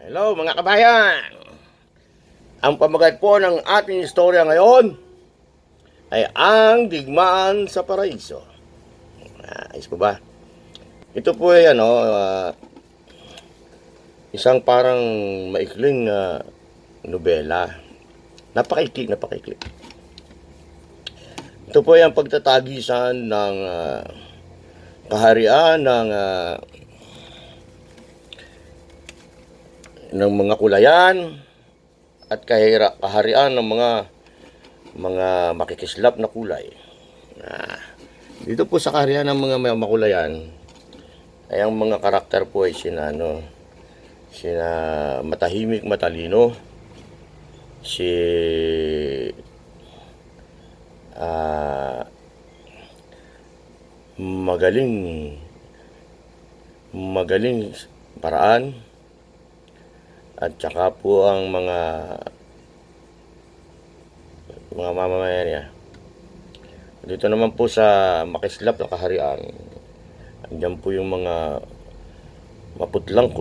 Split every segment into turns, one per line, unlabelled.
Hello mga kabayan! Ang pamagat po ng ating istorya ngayon ay ang digmaan sa paraiso. Ayos po ba? Ito po ay isang parang maikling nobela. Napakaikli. Ito po ay ang pagtatagisan ng kaharian ng mga kulayan at kaharian ng mga makikislap na kulay. Dito po sa kaharian ng mga makulayan ay ang mga karakter po ay sina matahimik matalino, si magaling paraan, at saka po ang mga mamamayan niya. Dito naman po sa makislap na kaharian, andyan po yung mga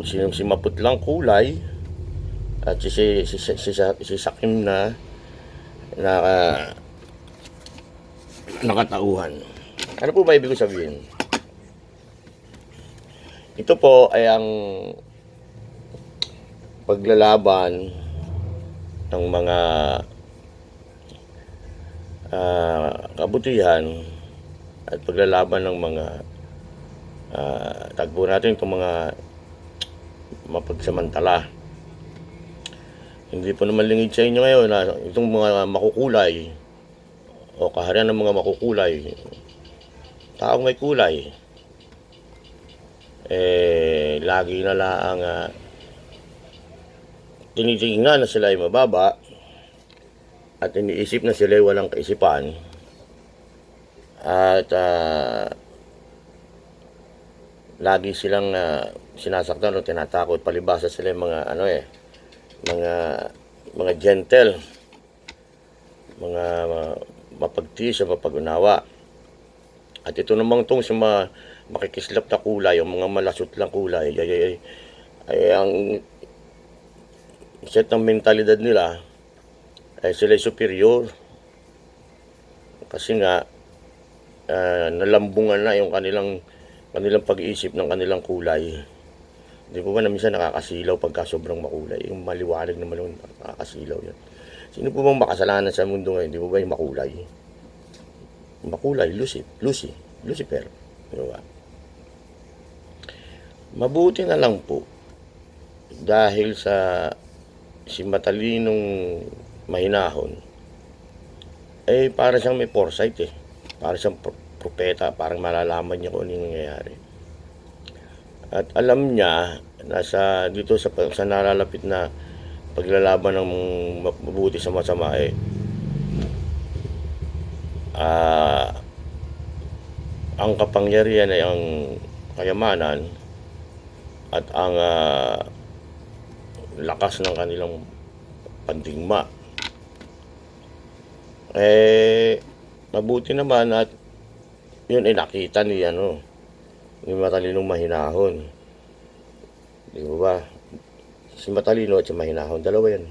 si maputlang kulay at si sakim na nakatauhan. Ano po ba ibig sabihin? Ito po ay ang paglalaban ng mga kabutihan at paglalaban ng mga tagpo natin itong mga mapagsamantala. Hindi po naman lingid sa inyo ngayon na itong mga makukulay o kaharian ng mga makukulay, taong may kulay, lagi na lang tinitingnan na sila ay mababa at iniisip na sila ay walang kaisipan at lagi silang sinasaktan o tinatakot, palibasa sila yung mga gentle, mga mapagtiis sa mapag-unawa. At ito namang itong sa makikislap na kulay, yung mga malasot lang kulay, ay ang set ng mentalidad nila ay sila superior kasi nga nalambungan na yung kanilang pag-iisip ng kanilang kulay. Hindi po ba na minsan nakakasilaw pagka sobrang makulay, yung maliwanag naman yung nakakasilaw yan. Sino po bang makasalanan sa mundo ngayon? Hindi po ba yung makulay, Lucifer, diba? Mabuti na lang po dahil sa si matalinong mahinahon, para siyang may foresight para siyang propeta, parang malalaman niya kung ano yung nangyayari. At alam niya na dito sa nalalapit na paglalaban ng mabuti sa masama ang kapangyarihan ay ang kayamanan at ang lakas ng kanilang pandigma. Mabuti naman at yun ay nakita ni matalinong mahinahon. Di ba? Si matalino at si mahinahon, dalawa yan.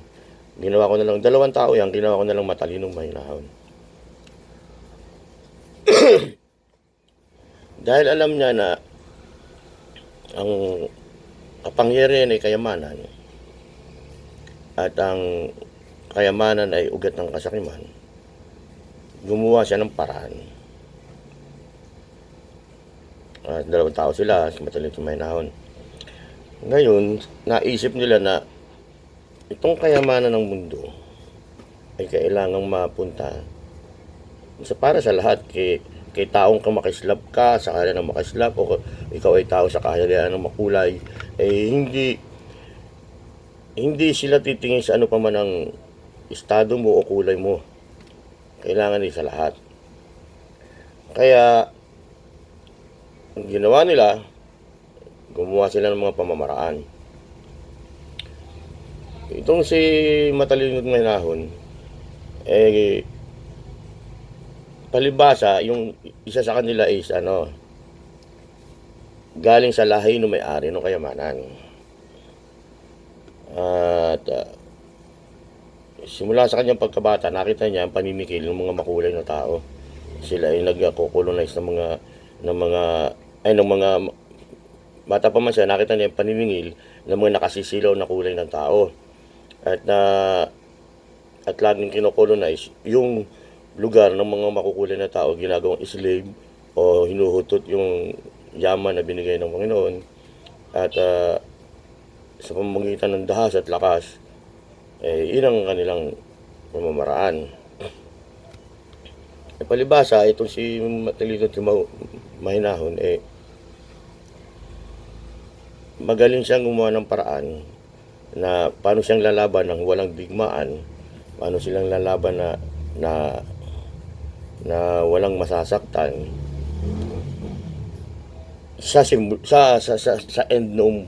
Ginawa ko na lang, dalawang tao yan, ginawa ko na lang matalinong mahinahon. Dahil alam niya na ang kapangyarihan ay kayamanan at ang kayamanan ay ugat ng kasakiman, gumawa siya ng paraan. At dalawang tao sila, si matalino at mahinahon. Ngayon, naisip nila na itong kayamanan ng mundo ay kailangang mapunta para sa lahat, kay taong makislap ka sa kaharian ng makislap, o ikaw ay tao sa kaharian ng makulay, hindi sila titingin sa ano pa man ang estado mo o kulay mo. Kailangan din sa lahat. Kaya ang ginawa nila, gumawa sila ng mga pamamaraan. Itong si matalino at mahinahon, palibasa, yung isa sa kanila is galing sa lahi ng may-ari ng kayamanan. At simula sa kanyang pagkabata, nakita niya ang paninikil ng mga makulay na tao. Sila ay nagko-colonize ng mga bata pa man siya, nakita niya yung paniningil ng mga nakasisilaw na kulay ng tao. At at laging kinokolonize yung lugar ng mga makukulay na tao, ginagawang slave o hinuhutot yung yaman na binigay ng Panginoon. At sa pamamagitan ng dahas at lakas, yun ang kanilang pamamaraan. Palibasa, itong si Matalino Mahinahon, magaling siyang gumawa ng paraan na paano siyang lalaban ng walang digmaan, paano silang lalaban na walang masasaktan sa end noong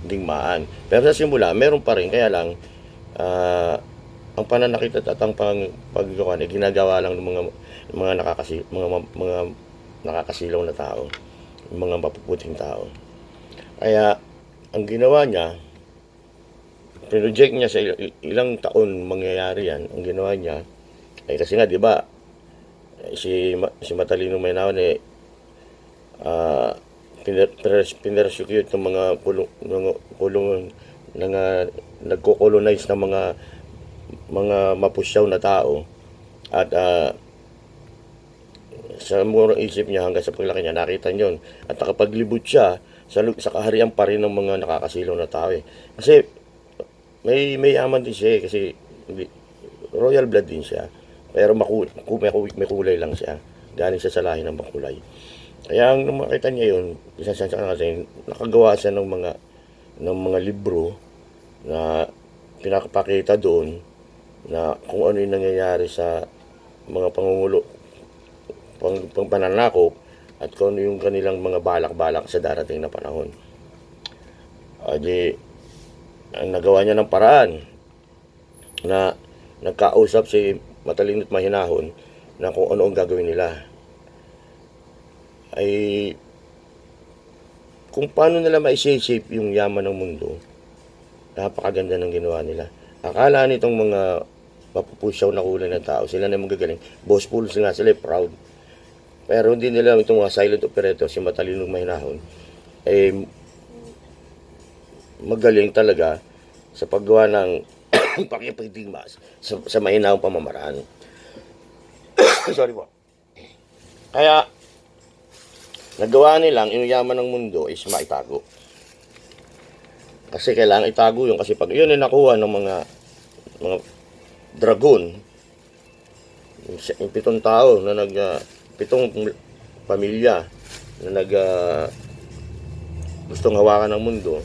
digmaan. Pero sa simula, meron pa rin, kaya lang ang pananakit at ang paggawa ginagawa lang ng mga nakakasilaw na tao, mga mapuputing tao. Kaya ang ginawa niya, project niya sa ilang taon mangyayari yan. Ang ginawa niya kasi nga 'di ba si Matalino Mahinahon pinersecute ng mga kulong ng nagko-colonize ng mga mapusyaw na tao. At sa murang isip niya hanggang sa paglaki niya, nakita niyon at nakapaglibot siya sa kaharian pa rin ng mga nakakasilaw na tao. Kasi may yaman din siya kasi royal blood din siya, pero may kulay lang siya, galing siya sa lahi ng makulay. Kaya ang makita niya yun, isa siya kasi nakagawa siya ng mga libro na pinapakita doon na kung ano yung nangyayari sa mga pananakop at kung ano yung kanilang mga balak-balak sa darating na panahon. Ang nagawa niya ng paraan na nagkausap si Matalino Mahinahon na kung ano ang gagawin nila, ay kung paano nila ma-shape yung yaman ng mundo. Napakaganda ng ginawa nila. Akala nitong mga mapupusyaw na kulay ng tao, sila na magagaling. Boastful nga sila, proud. Pero hindi nila itong mga silent operator, si Matalino Mahinahon, magaling talaga sa paggawa ng pakipagdigma sa mahinahong pamamaraan. Sorry po. Kaya nagawa nilang yung yaman ng mundo is maitago. Kasi kailangan itago yun, kasi pag yun ay nakuha ng mga dragon, yung 7 tao na 7 pamilya na gustong hawakan ng mundo,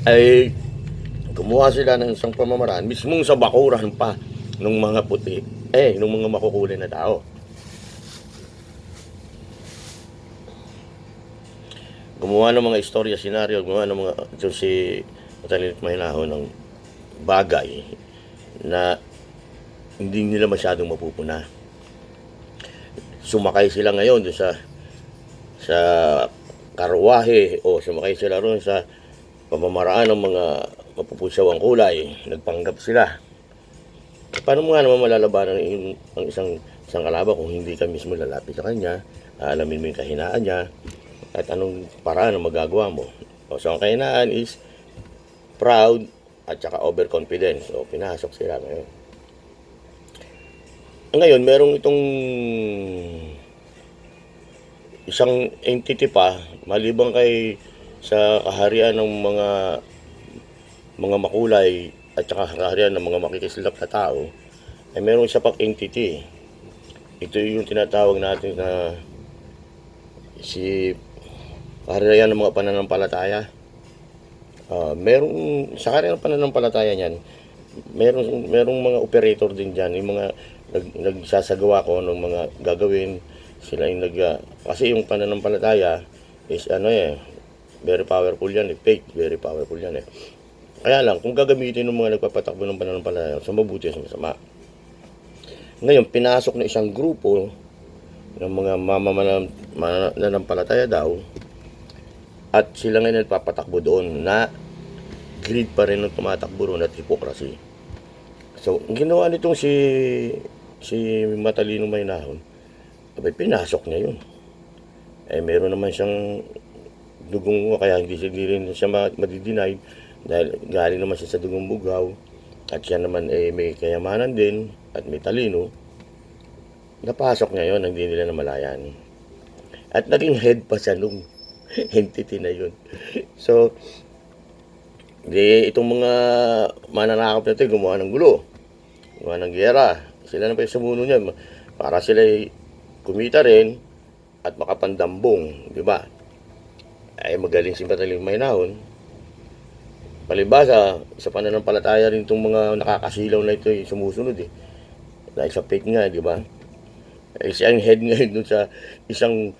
ay gumawa sila ng isang pamamaraan mismong sa bakuran pa ng mga puti, ng mga makukulay na tao. Gumawa ng mga istorya, senaryo, gumawa ng mga ito si Matalino Mahinahon ng bagay na hindi nila masyadong mapupuna. Sumakay sila ngayon doon sa karwahe o sumakay sila ron sa pamamaraan ng mga mapupusyawang kulay, nagpanggap sila. Paano mo nga naman malalabanan ang isang kalaban kung hindi ka mismo lalapit sa kanya, alamin mo yung kahinaan niya, at anong paraan ang magagawa mo. So ang kahinaan is proud at saka overconfidence. So pinasok sila ngayon. Ngayon, merong itong isang entity pa, maliban kay sa kaharian ng mga makulay at saka kaharian ng mga makikislap na tao, ay meron isa pang entity. Ito yung tinatawag natin na si kaharian ng mga pananampalataya. Merong sa kaharian ng pananampalataya niyan, merong mga operator din diyan, yung mga nagsasagawa ko ng mga gagawin. Sila yung kasi yung pananampalataya is very powerful yan, faith, very powerful yan. Kaya lang, kung gagamitin ng mga nagpapatakbo ng pananampalataya sa mabuti, sa masama. Ngayon, pinasok na isang grupo ng mga mananampalataya daw At sila ngayon nagpapatakbo doon na greed pa rin ang tumatakbo roon at hypocrisy. So, ang ginawa nitong si Matalino Maynahon, abay, pinasok niya yun. Eh, meron naman siyang dugong kaya hindi rin siya madideny dahil galing naman siya sa dugong bugaw at siya naman may kayamanan din at may talino. Napasok niya yun, hindi nila namalayan. At naging head pa siya nung entity na yun. So, itong mga mananakop na ito, gumawa ng gulo, gumawa ng giyera. Sila na pa yung sumuno niya para sila kumita rin at makapandambong, di ba? Ay magaling si Matalino Maynahon. Palibasa, sa pananampalataya rin itong mga nakakasilaw na ito sumusunod Dahil sa faith nga, di ba? Siya ang head ngayon dun sa isang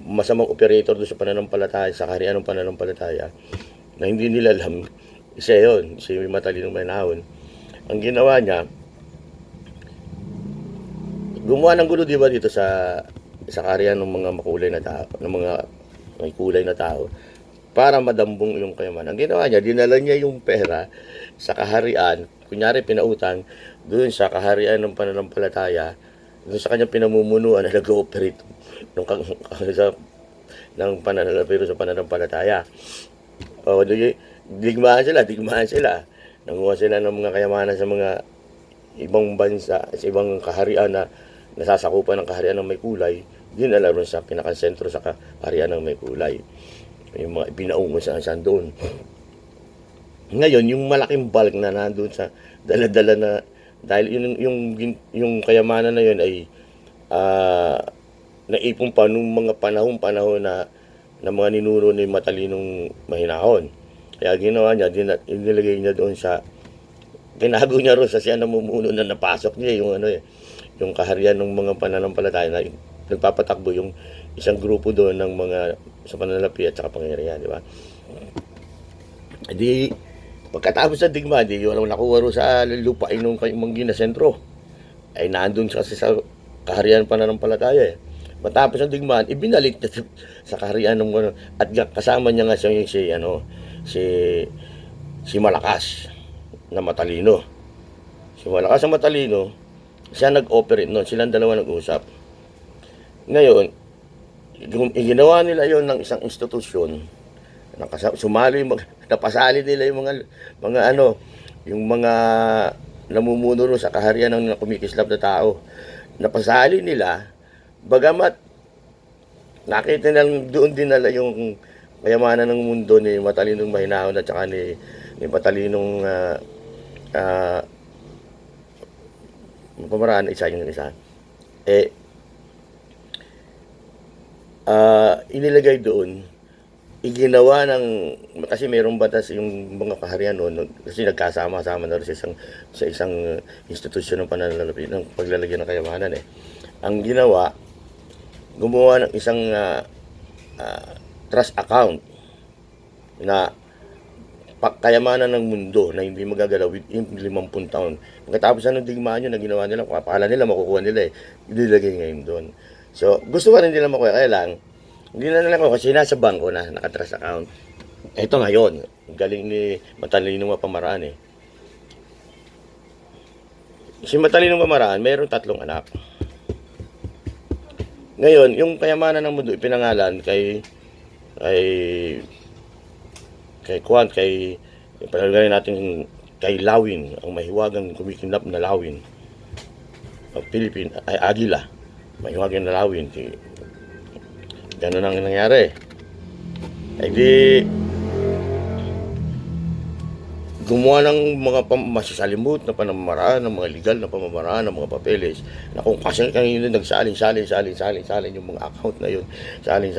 masamang operator doon sa pananampalataya, sa kaharian ng pananampalataya, na hindi nila alam, siya yun, si Matalino Maynahon. Ang ginawa niya, gumawa ng gulo, di ba, dito sa kaharian ng mga makulay na tao, ng mga may kulay na tao, para madambong yung kayamanan. Ang ginawa niya, dinala niya yung pera sa kaharian, kunyari pinautang, doon sa kaharian ng pananampalataya, doon sa kanyang pinamumunuan na nag-ooperate ng pananalapiro sa pananampalataya. O, digmaan sila. Nanguha sila ng mga kayamanan sa mga ibang bansa, sa ibang kaharian na nasasakupan ng kaharian ng may kulay, dinala rin sa pinakasentro sa kaharian ng may kulay. Yung mga pinaungo saan doon. Ngayon, yung malaking bulk na nandun sa dala-dala na, dahil yung kayamanan na yun ay naipon pa nung mga panahon na mga ninuno ni Matalinong Mahinahon. Kaya ginawa niya, inilagay niya doon sa, tinago niya rin sa siya namumuno na napasok niya yung kaharian ng mga pananampalataya na nagpapatakbo yung isang grupo doon ng mga sa pananalapi at saka pangyarihan, di ba? Di pagkatapos sa digma, di yung nakuha rin sa lupain ng Manggi na sentro, ay nandun kasi sa kaharian pananampalataya Matapos ang digmaan, ibinalik niya sa kaharian ng at kasama niya nga si Malakas na matalino. Si Malakas na matalino, siya nag-operate noon. Silang dalawa nag-usap. Ngayon, ginawa nila yon ng isang institusyon. Napasali nila yung yung mga namumuno sa kaharian ng kumikislap na tao. Napasali nila, bagamat nakita nilang doon din nila yung kayamanan ng mundo ni Matalinong Mahinahon at saka ni Matalinong pamaraan, isa. Inilagay doon, iginawa ng, kasi mayroong batas yung mga kaharian noon, kasi nagkasama-sama na rin sa isang institusyon ng pananalapi, ng paglalagyan ng kayamanan Ang ginawa, gumawa ng isang trust account na kayamanan ng mundo na hindi magagalaw within 50 taon. Pagkatapos ng digmaan yun na ginawa nila, akala nila makukuha nila ililagay ngayon doon. So, gusto pa rin nila makuha, kaya lang, hindi na nila ko kasi nasa bangko na, naka-trust account. Ito ngayon, galing ni Matalinong Mapamaraan Si Matalinong Mapamaraan, mayroong 3 anak. Ngayon, yung kayamanan ng mundo, ipinangalan kay palagayin natin kay Lawin, ang mahiwagang kumikinlap na Lawin. Ang Philippine, ay Agila, mahiwagang na Lawin. Ganun ang nangyari. Ay di, gumawa ng mga masasalimbot na pamamaraan, ng mga legal na pamamaraan, ng mga papeles, na kung kasi kanino nagsalin yung mga account na yun, salin.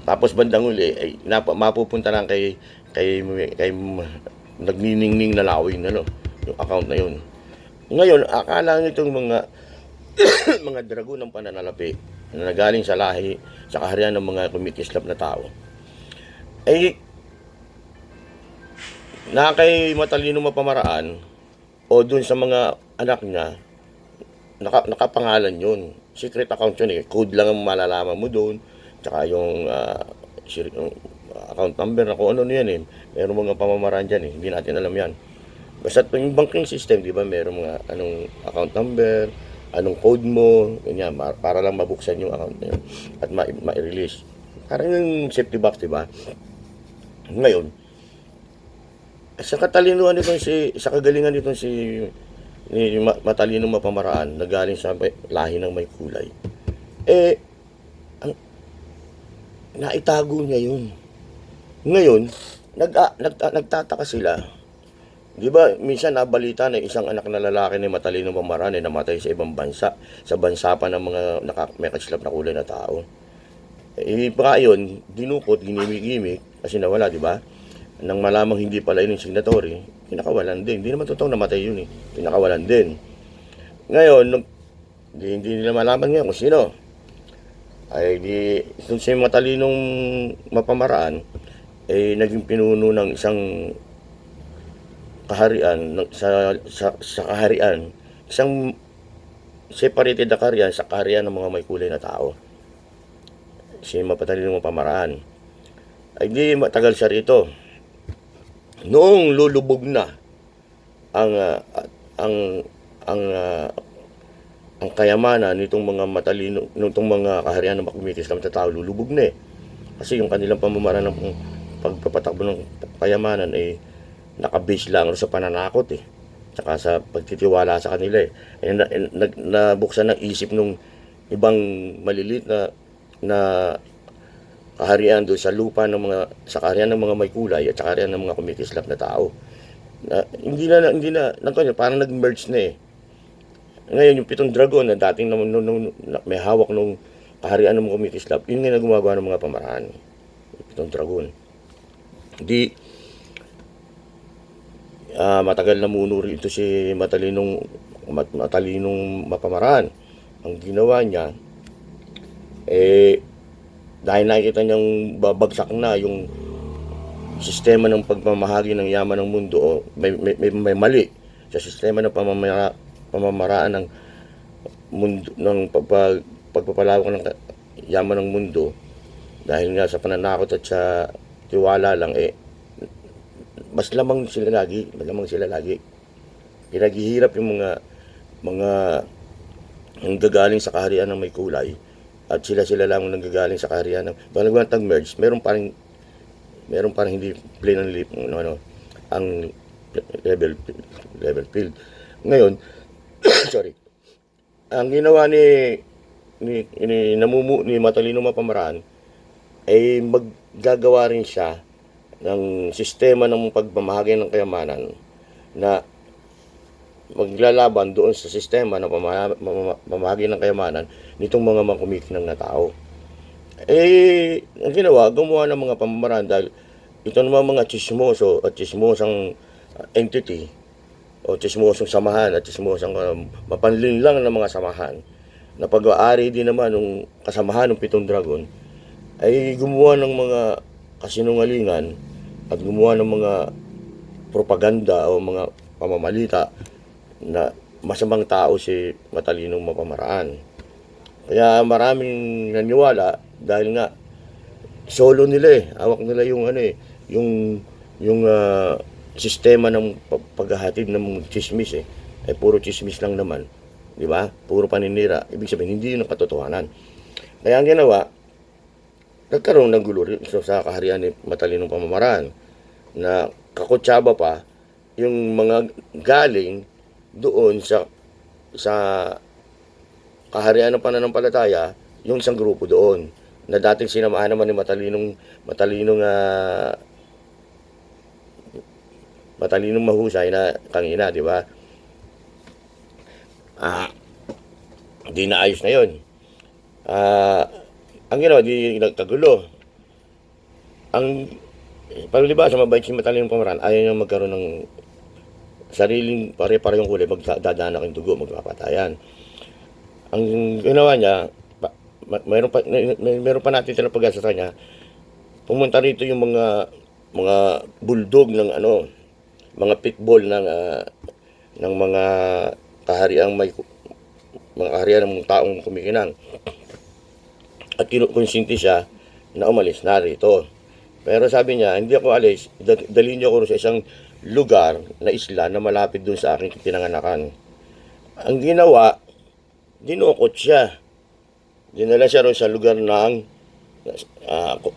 Tapos bandang uli, ay mapupunta lang kay nagniningning na Lawin, yung account na yun. Ngayon, akala nitong mga dragon ng pananalapi na nagaling sa lahi, sa kaharian ng mga kumikislap na tao, ay na kay Matalino Mapamaraan o dun sa mga anak niya, nakapangalan yun. Secret account yun Code lang ang malalaman mo doon. Tsaka yung account number na kung ano yan eh. Meron mga pamamaraan dyan eh, hindi natin alam yan. Basta yung banking system, di ba, meron mga anong account number, anong code mo, ganyan, para lang mabuksan yung account na yun at ma-release. Parang yung safety box, di ba? Ngayon, sa katalinuhan nitong sa kagalingan nitong matalinong mapamaraan na galing sa lahi ng may kulay, eh, naitago niya yun. Ngayon, nagtataka sila. Di ba, minsan nabalita na isang anak na lalaki na matalinong pamaraan ay namatay sa ibang bansa, sa bansa pa ng mga may kaslap na kulay na tao. Eh, baka yun, dinukot, ginimik-gimik, kasi nawala, di ba? Nang malamang hindi pala yun yung signatory, pinakawalan din. Hindi naman totoong namatay yun eh. Pinakawalan din. Ngayon, hindi nila malaman ngayon kung sino. Ay di, itong si matalinong mapamaraan, eh naging pinuno ng isang kaharian, sa kaharian, isang separated na kaharian sa kaharian ng mga may kulay na tao. Si matalinong mapamaraan. Ay di, matagal siya rito. Noong lulubog na ang kayamanan nitong mga matalino, nitong mga kaharian ng makumitis kami sa tao, lulubog na eh. Kasi yung kanilang pamamaraan ng pagpapatakbo ng kayamanan ay nakabase lang sa pananakot eh. Tsaka sa pagtitiwala sa kanila eh. Nabuksan ng isip ng ibang maliliit na kaharian doon sa lupa ng sa kaharian ng mga may kulay at sa kaharian ng mga kumikislap na tao. Hindi na parang nag-merge na eh. Ngayon yung 7 dragon na dating may hawak nung kaharian ng mga kumikislap, yun nga na gumagawa ng mga pamaraan. Yung 7 dragon. Hindi matagal na muno rito si matalinong mapamaraan. Ang ginawa niya eh dahil nakikita niyang babagsak na yung sistema ng pagmamahagi ng yaman ng mundo o may mali sa sistema ng pamamaraan ng mundo ng pagpapalawak ng yaman ng mundo dahil nga sa pananakot at sa tiwala lang eh mas lamang sila lagi pinaghihirap yung mga ang gagaling sa kaharian ng may kulay at sila lang ang nanggagaling sa kaharian ng balang tag-merge, meron parang hindi plain ang level field. Ngayon, sorry. Ang ginawa ni matalino mapamaraan ay maggagawa rin siya ng sistema ng pagmamahagi ng kayamanan na maglalaban doon sa sistema ng pamahagi ng kayamanan nitong mga makumikinang na tao. Eh, ang ginawa, gumawa ng mga pamamaraan dahil ito naman mga chismoso at chismosang entity o chismosong samahan at chismosang mapanlinlang ng mga samahan na pag-aari din naman ng kasamahan ng 7 dragon ay gumawa ng mga kasinungalingan at gumawa ng mga propaganda o mga pamamalita na masamang tao si matalinong mapamaraan. Kaya maraming naniwala dahil nga solo nila eh, hawak nila yung sistema ng paghahatid ng chismis eh. Ay puro chismis lang naman, di ba? Puro paninira. Ibig sabihin hindi yun ang katotohanan. Kaya ang ginawa, nagkaroon ng gulo sa kaharian ni matalinong pamamaraan na kakutsaba pa yung mga galing doon sa kaharian ng pananampalataya, yung isang grupo doon na dating sinamahan naman ni matalinong mahusay na kangina, di ba? Di naayos na yun. Ang ginawa, di nagkagulo. Palibasa, mabait si matalinong pamamaraan, ayaw niya magkaroon ng sariling pare-parehong kulay, magdadaanak yung dugo, magpapatayan. Ang ginawa niya, meron pa natin na pag-asa sa kanya, pumunta rito yung mga bulldog ng mga pitbull ng mga kahariang mga kaharian ng taong kumikinang. At kinukonsinti siya na umalis na rito. Pero sabi niya, hindi ako alis, dalhin niyo ako sa isang lugar na isla na malapit dun sa aking pinanganakan. Ang ginawa, dinukot siya. Dinala siya ron sa lugar ng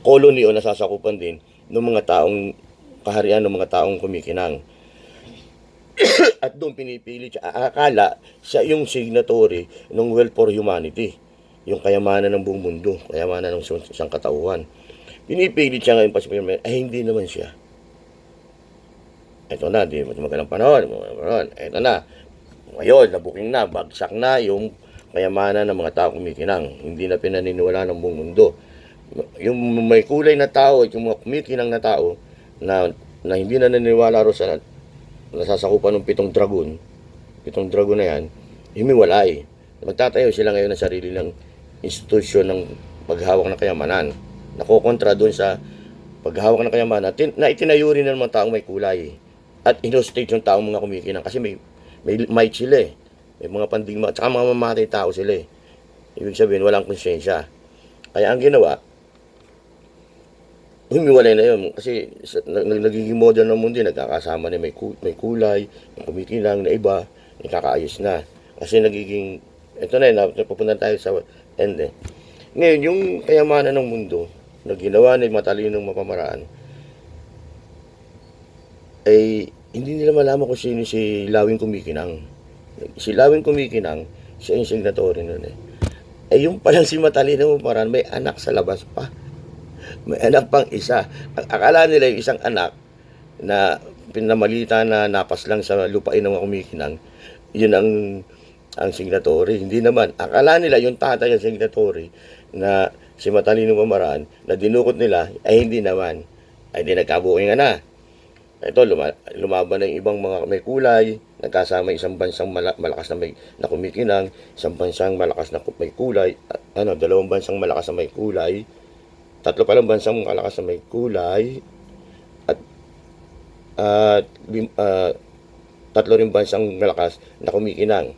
colony o nasasakupan din ng mga taong kaharian ng mga taong kumikinang. At doon pinipili siya. Akala siya yung signatory ng Wealth for Humanity. Yung kayamanan ng buong mundo, kayamanan ng isang katauhan. Pinipilit siya ngayon pa sa pirma, ay hindi naman siya. Ito na, di magandang panahon. Ito na. Ngayon, nabuking na, bagsak na yung kayamanan ng mga tao kumikinang. Hindi na pinaniniwala ng buong mundo. Yung may kulay na tao, yung mga kumikinang na tao, na hindi na naniniwala ro sa nasasakupan ng 7 dragon na yan, himiwalay. Magtatayo sila ngayon ng sarili ng institusyon ng paghawak ng kayamanan. Nakokontra doon sa paghawak ng kayamanan na itinayo rin ng mga taong may kulay at inostate yung taong mga kumikinang kasi may might sila eh. May mga pandigma at saka mga mamatay tao sila eh. Ibig sabihin walang konsyensya. Kaya ang ginawa, humiwalay na yun kasi nagiging modern ng mundo, nagkakasama na may kulay, may kumikinang na iba, nakakaayos na. Kasi nagiging, ito na yun, napupunta tayo sa end eh. Ngayon, yung kayamanan ng mundo, na ginawa ng matalinong mapamaraan, ay hindi nila malaman kung sino si Lawing Kumikinang. Si Lawing Kumikinang, siya yung signatory nun eh. Ay yung palang si matalinong mapamaraan, may anak sa labas pa. May anak pang isa. Akala nila yung isang anak na pinamalita na napas lang sa lupain ng mga kumikinang, yun ang signatory. Hindi naman. Akala nila yung tatay ang signatory na si Matalino Mamaraan na dinukot nila ay hindi naman. Ay di nagkabuking na. Ito, lumaban ng ibang mga may kulay, nagkasama isang bansang malakas na kumikinang, isang bansang malakas na may kulay, dalawang bansang malakas na may kulay, tatlo palang bansang malakas na may kulay, at tatlo rin bansang malakas na kumikinang.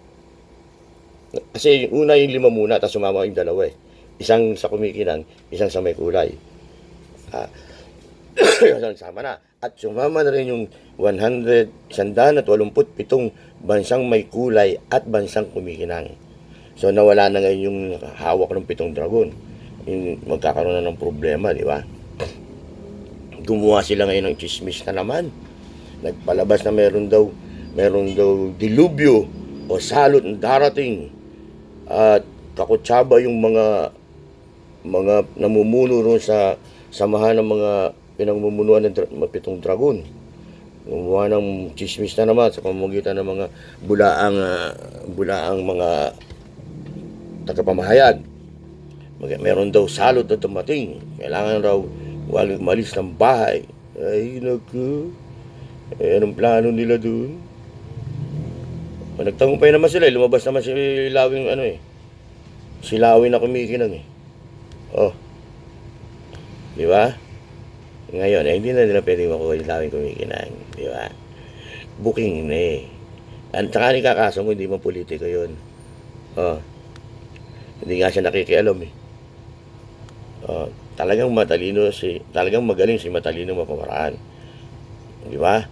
Kasi yung una yung 5 muna, tapos sumama yung 2 eh. Isang sa kumikinang, isang sa may kulay. Sama na. At sumama na rin yung 187 bansang may kulay at bansang kumikinang. So nawala na ngayon yung hawak ng 7 dragon. Yung magkakaroon na ng problema, di ba? Gumawa sila ngayon ng chismis na naman. Nagpalabas na meron daw dilubyo o salot ng darating. At kakutsaba yung mga namumuno ron sa samahan ng mga pinamumunuan ng 7 dragon. Gumawa ng chismis na naman sa pamamagitan ng mga bulaang mga tagapamahayag. Meron daw salot na dumating. Kailangan raw malis ng bahay. Ay, naku. Anong plano nila dun? Nagtagumpay naman sila. Lumabas naman si Lawing si Lawing na kumikinang eh. Oh. Di ba? Ngayon, hindi na nila pwedeng makuha yung Lawing kumikinang. Di ba? Booking na eh. At saka ni kakaso mo, hindi mo politiko yun. Oh. Hindi nga siya nakikialam eh. Oh, talagang magaling si Matalino Mapamaraan. Di ba?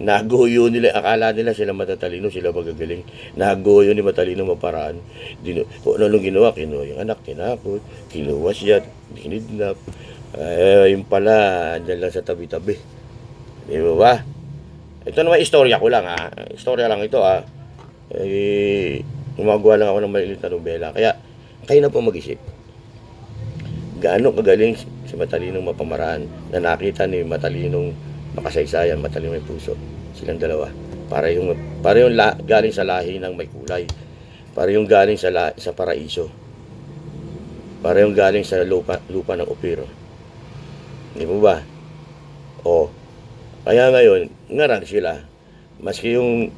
Naguyo nila, akala nila sila matatalino, sila magagaling. Naguyo ni Matalino Mapamaraan. Kung ano ginawa, kinuha yung anak, kinakot, kinuha siya, kinidnap. Yung pala, andyan lang sa tabi-tabi. Di ba? Ito naman, istorya ko lang ha. Istorya lang ito ha. Gumagawa lang ako ng malilit na nobela. Kaya, kayo na po mag-isip. Gaano kagaling si Matalinong Mapamaraan na nakita ni Matalinong makasaysayan, Matalinong may puso. Silang dalawa. Para yung galing sa lahi ng may kulay. Para yung galing sa paraiso. Para yung galing sa lupa ng Opiro. Di mo ba? O, kaya ngayon, ngarang sila. Maski yung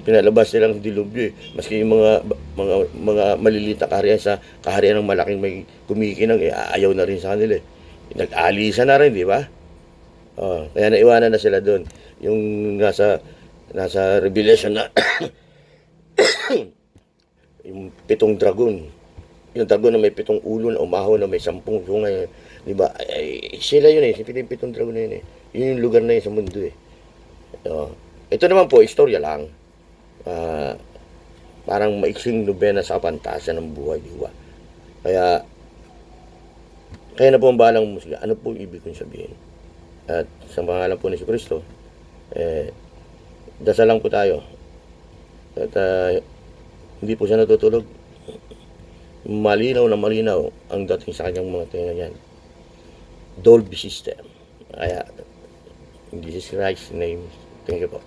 pinalabas silang dilubyo eh. Maski yung mga maliliit na kaharian ng malaking may kumikinang ayaw na rin sa kanila eh. Nag-alisa na rin, di ba? Oh, kaya naiwanan na sila doon. Yung nasa Revelation na yung 7 dragon. yung dragon na may 7 ulo na umahon na may 10 sungay, di ba? Ay, sila yun eh, si 7 dragon na yun eh. Yun yung lugar na yun sa mundo eh. Ito naman po, istorya lang. Ah, parang maiksing nobena sa kapantasan ng buhay, di ba? Kaya, kaya na po ang balang musika. Ano po ibig kong sabihin? At sa pangalan po ni si Kristo, dasal lang po tayo. At hindi po siya natutulog. Malinaw na malinaw ang dating sa kanyang mga tinga yan. Dolby system. Kaya, in Jesus Christ's name, thank you po.